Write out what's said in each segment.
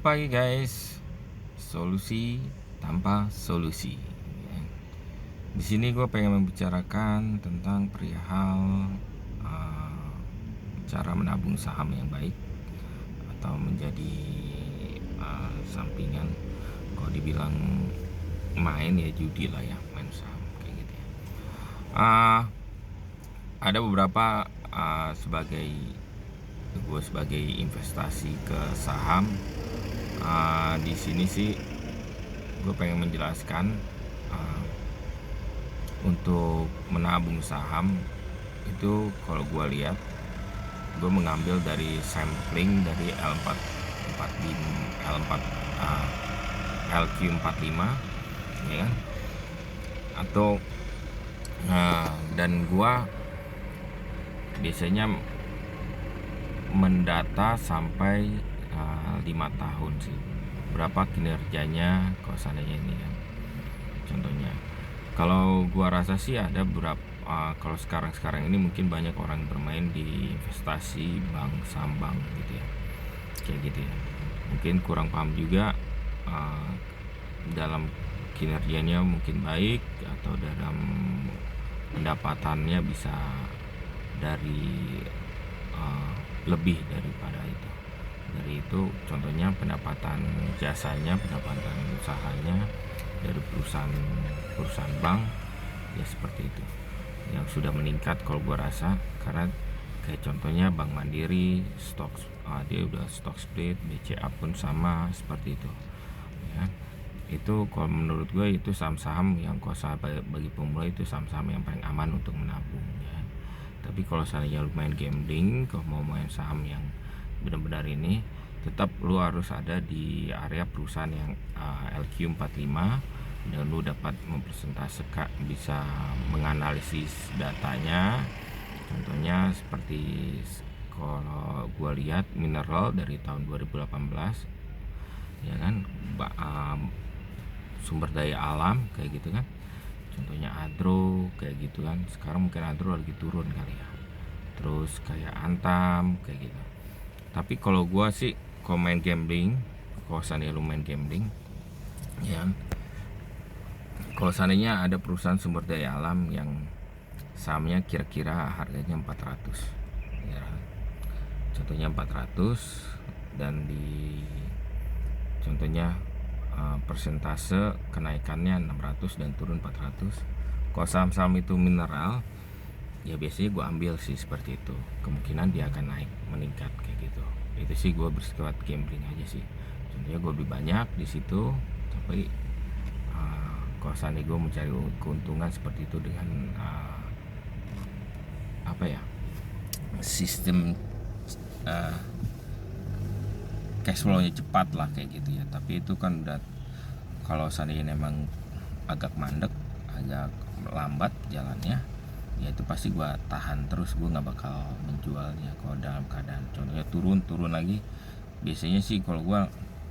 Pagi guys, solusi tanpa solusi. Di sini gue pengen membicarakan tentang perihal uh, cara menabung saham yang baik atau menjadi sampingan. Kalau dibilang main ya judi lah ya, main saham kayak gitu ya. Uh, ada beberapa gue sebagai investasi ke saham. Di sini sih gue pengen menjelaskan untuk menabung saham itu kalau gue lihat gue mengambil dari sampling dari L4 L4 LQ45 ya kan, atau dan gue biasanya mendata sampai 5 tahun sih, berapa kinerjanya kalau seandainya ini kan. Contohnya kalau gua rasa sih ada beberapa kalau sekarang ini mungkin banyak orang bermain di investasi bank, saham bank gitu ya, kayak gitu ya. Mungkin kurang paham juga dalam kinerjanya mungkin baik atau dalam pendapatannya bisa dari lebih daripada itu. Dari itu contohnya pendapatan jasanya, pendapatan usahanya dari perusahaan bank ya, seperti itu yang sudah meningkat kalau gue rasa. Karena kayak contohnya Bank Mandiri stok, dia udah stock split, BCA pun sama seperti itu ya. Itu kalau menurut gue itu saham-saham yang kalau bagi pemula itu saham-saham yang paling aman untuk menabung ya. Tapi kalau seandainya lu main gambling, kalau mau main saham yang benar-benar ini, tetap lu harus ada di area perusahaan yang LQ45 dan lu dapat mempresentasekan, bisa menganalisis datanya. Contohnya seperti kalau gue lihat mineral dari tahun 2018 ya kan, sumber daya alam kayak gitu kan, contohnya Adro kayak gitu kan. Sekarang mungkin Adro lagi turun kali ya. Terus kayak Antam kayak gitu. Tapi kalau gue sih kalau main gambling, kalau seandainya lu main gambling ya, kalau seandainya ada perusahaan sumber daya alam yang sahamnya kira-kira harganya 400 ya, contohnya 400, dan di contohnya persentase kenaikannya 600 dan turun 400. Kalau saham-saham itu mineral ya biasanya gue ambil sih seperti itu, kemungkinan dia akan naik meningkat kayak gitu. Itu sih gue bersifat gambling aja sih. Contohnya gue lebih banyak di situ, tapi kalau seandainya gue mencari keuntungan seperti itu dengan sistem cash flow-nya cepat lah kayak gitu ya. Tapi itu kan udah kalau seandainya memang agak mandek, agak lambat jalannya ya, itu pasti gue tahan terus, gue nggak bakal menjualnya. Kalau dalam keadaan contohnya turun lagi, biasanya sih kalau gue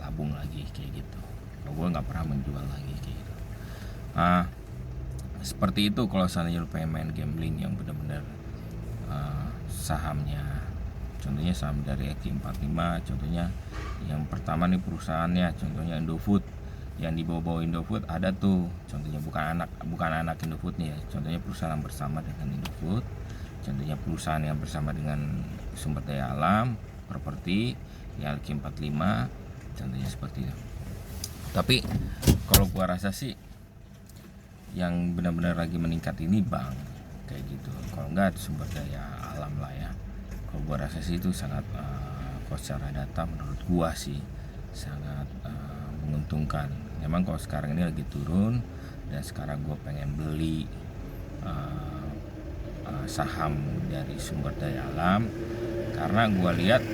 tabung lagi kayak gitu. Kalau gue nggak pernah menjual lagi kayak gitu. Seperti itu kalau seandainya lu pengen main gambling yang benar-benar sahamnya. Contohnya saham dari EQ45, contohnya yang pertama nih perusahaannya, contohnya Indofood. Yang di bawah Indofood ada tuh, contohnya bukan anak Indofood nih ya. Contohnya perusahaan yang bersama dengan Indofood, contohnya perusahaan yang bersama dengan sumber daya alam, properti, yang EQ45, contohnya seperti itu. Tapi kalau gua rasa sih yang benar-benar lagi meningkat ini bank kayak gitu. Kalau enggak sumber daya alam lah ya. Kalau gua rasa sih itu sangat kalau secara data menurut gua sih sangat menguntungkan. Memang kalau sekarang ini lagi turun, dan sekarang gue pengen beli saham dari sumber daya alam karena gue lihat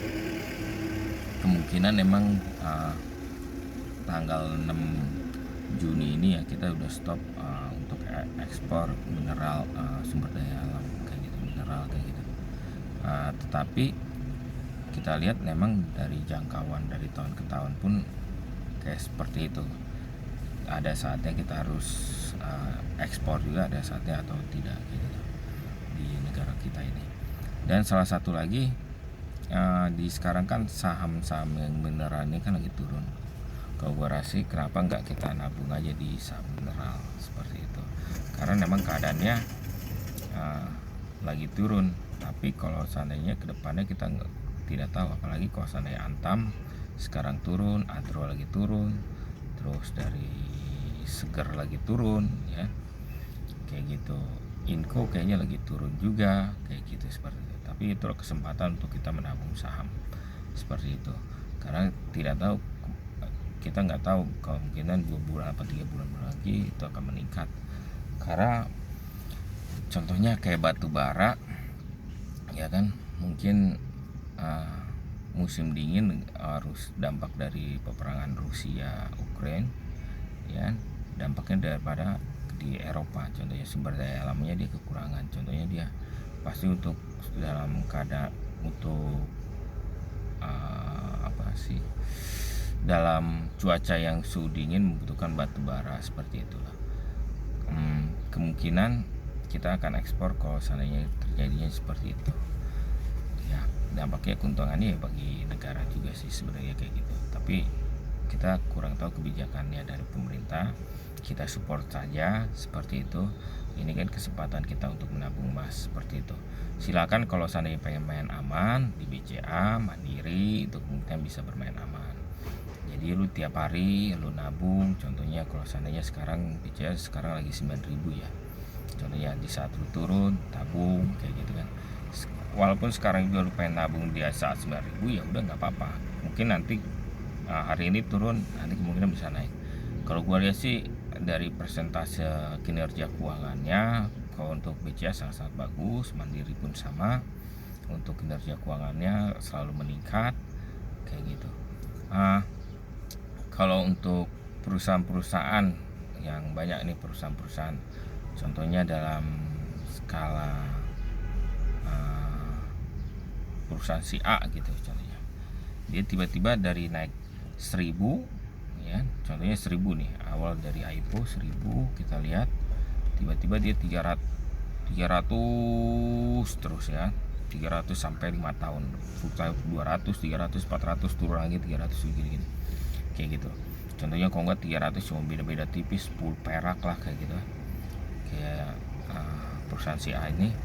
kemungkinan memang tanggal 6 Juni ini ya kita udah stop untuk ekspor mineral, sumber daya alam kayak gitu, mineral kayak gitu. Tetapi kita lihat memang dari jangkauan dari tahun ke tahun pun kayak seperti itu. Ada saatnya kita harus ekspor juga, ada saatnya atau tidak gitu di negara kita ini. Dan salah satu lagi di sekarang kan saham-saham yang beneran ini kan lagi turun. Kalau gue rasa kenapa nggak kita nabung aja di saham mineral seperti itu, karena memang keadaannya lagi turun. Tapi kalau seandainya kedepannya kita tidak tahu, apalagi kalau seandainya Antam sekarang turun, Adro lagi turun, terus dari Seger lagi turun ya, kayak gitu. Inco kayaknya lagi turun juga, kayak gitu seperti itu. Tapi itu kesempatan untuk kita menabung saham seperti itu, karena tidak tahu, kita nggak tahu kemungkinan 2 bulan atau 3 bulan lagi itu akan meningkat. Karena contohnya kayak batu bara ya kan, mungkin musim dingin harus dampak dari peperangan Rusia Ukraina ya, dampaknya daripada di Eropa. Contohnya sumber daya alamnya dia kekurangan, contohnya dia pasti untuk dalam keadaan untuk dalam cuaca yang suhu dingin membutuhkan batu bara seperti itulah. Kemungkinan kita akan ekspor kalau seandainya terjadinya seperti itu ya. Dampaknya keuntungannya ya bagi negara juga sih sebenarnya kayak gitu, tapi kita kurang tahu kebijakannya dari pemerintah. Kita support saja seperti itu. Ini kan kesempatan kita untuk menabung emas seperti itu. Silakan kalau seandainya pengen main aman di BCA, Mandiri, itu kemungkinan bisa bermain aman. Jadi lu tiap hari lu nabung. Contohnya kalau seandainya sekarang BCA sekarang lagi 9.000 ya, contohnya di saat lu turun tabung kayak gitu kan. Walaupun sekarang juga lu pengen nabung di saat 9.000 ya udah nggak apa-apa, mungkin nanti hari ini turun, nanti kemungkinan bisa naik. Kalau gua lihat sih dari persentase kinerja keuangannya, kalau untuk BCA sangat-sangat bagus, Mandiri pun sama, untuk kinerja keuangannya selalu meningkat kayak gitu. Kalau untuk perusahaan-perusahaan yang banyak nih, perusahaan-perusahaan contohnya dalam skala perusahaan si A gitu, contohnya dia tiba-tiba dari naik 1.000 ya, contohnya 1.000 nih, awal dari IPO 1.000 kita lihat, tiba-tiba dia 300 terus ya, 300 sampai 5 tahun, 200, 300, 400, turun lagi 300 gini-gini kayak gitu. Contohnya kalau nggak 300 cuma beda-beda tipis 10 perak lah kayak gitu. Kayak perusahaan si A ini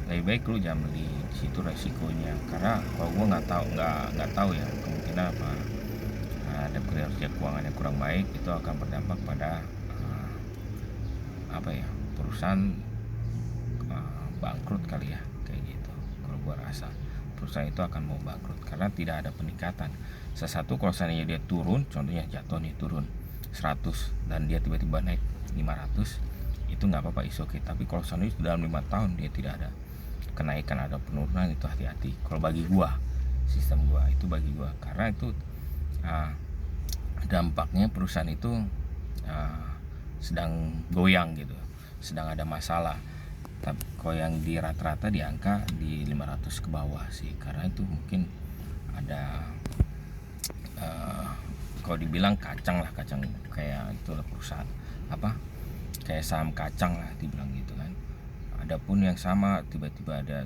lebih baik lu jangan beli di situ resikonya, karena kalau gue nggak tahu ya kemungkinan apa ada kinerja keuangan yang kurang baik, itu akan berdampak pada perusahaan bangkrut kali ya kayak gitu. Kalau gua rasa perusahaan itu akan mau bangkrut karena tidak ada peningkatan. Sesuatu kalau seandainya dia turun, contohnya jatuh nih, turun 100 dan dia tiba-tiba naik 500, itu nggak apa-apa, is okay. Tapi kalau seandainya dalam 5 tahun dia tidak ada kenaikan, ada penurunan, itu hati-hati. Kalau bagi gua, sistem gua itu, bagi gua, karena itu dampaknya perusahaan itu sedang goyang gitu, sedang ada masalah. Tapi kalau yang di rata-rata di angka di 500 ke bawah sih, karena itu mungkin ada kalau dibilang kacang kayak itulah perusahaan kayak saham kacang lah dibilang gitu kan. Adapun yang sama tiba-tiba ada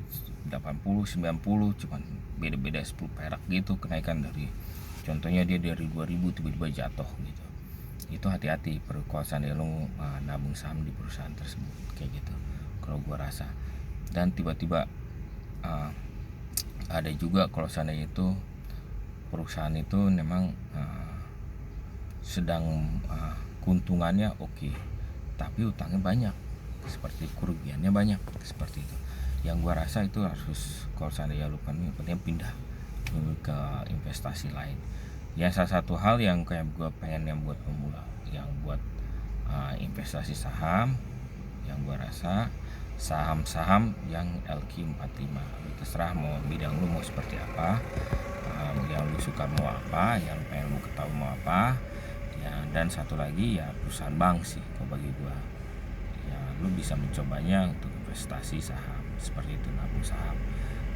80, 90, cuman beda-beda 10 perak gitu kenaikan, dari contohnya dia dari 2000 tiba-tiba jatuh gitu. Itu hati-hati perkuasaan dia lu nabung saham di perusahaan tersebut kayak gitu kalau gua rasa. Dan tiba-tiba ada juga kalau seandainya itu perusahaan itu memang sedang keuntungannya oke, tapi utangnya banyak, seperti kerugiannya banyak seperti itu. Yang gua rasa itu harus, kalau seandainya lu penting pindah ke investasi lain. Ya salah satu hal yang kayak gue pengen yang buat pemula, yang buat investasi saham, yang gue rasa saham-saham yang LQ45. Terserah mau bidang lu mau seperti apa, yang lu suka mau apa, yang pengen lu ketahui mau apa ya. Dan satu lagi ya perusahaan bank sih kalau bagi gue ya, lu bisa mencobanya untuk investasi saham seperti itu, nabung saham.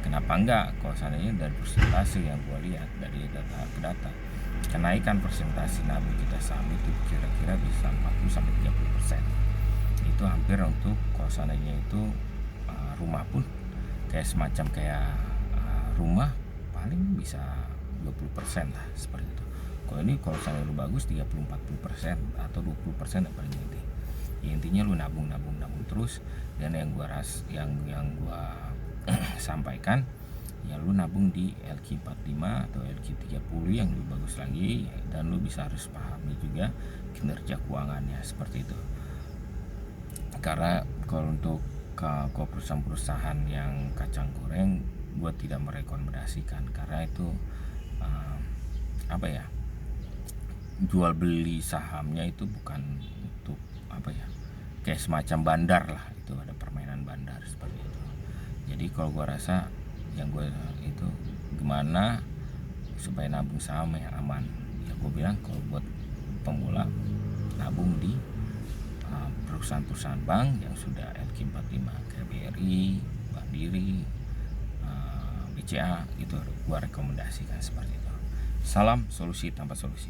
Kenapa enggak kalau seandainya dari persentase yang gue lihat dari data ke data, kenaikan persentase nabung kita saham itu kira-kira bisa 40-30%. Itu hampir untuk kalau seandainya itu rumah pun kayak semacam kayak rumah paling bisa 20% lah seperti itu. Kalau saldo lu bagus 30-40% atau 20% yang paling inti. Ya, intinya lu nabung terus. Dan yang gua sampaikan, ya lu nabung di LQ45 atau LQ30 yang lebih bagus lagi, dan lu bisa harus pahami juga kinerja keuangannya seperti itu. Karena kalau untuk perusahaan-perusahaan yang kacang goreng, gue tidak merekomendasikan, karena itu jual beli sahamnya itu bukan untuk kayak semacam bandar lah, itu ada permainan bandar seperti itu. Jadi kalau gue rasa yang gue itu gimana supaya nabung saham yang aman, ya gue bilang kalau buat pemula nabung di perusahaan-perusahaan bank yang sudah LQ45 kayak BRI, Mandiri, BCA, itu gue rekomendasikan seperti itu. Salam solusi tanpa solusi.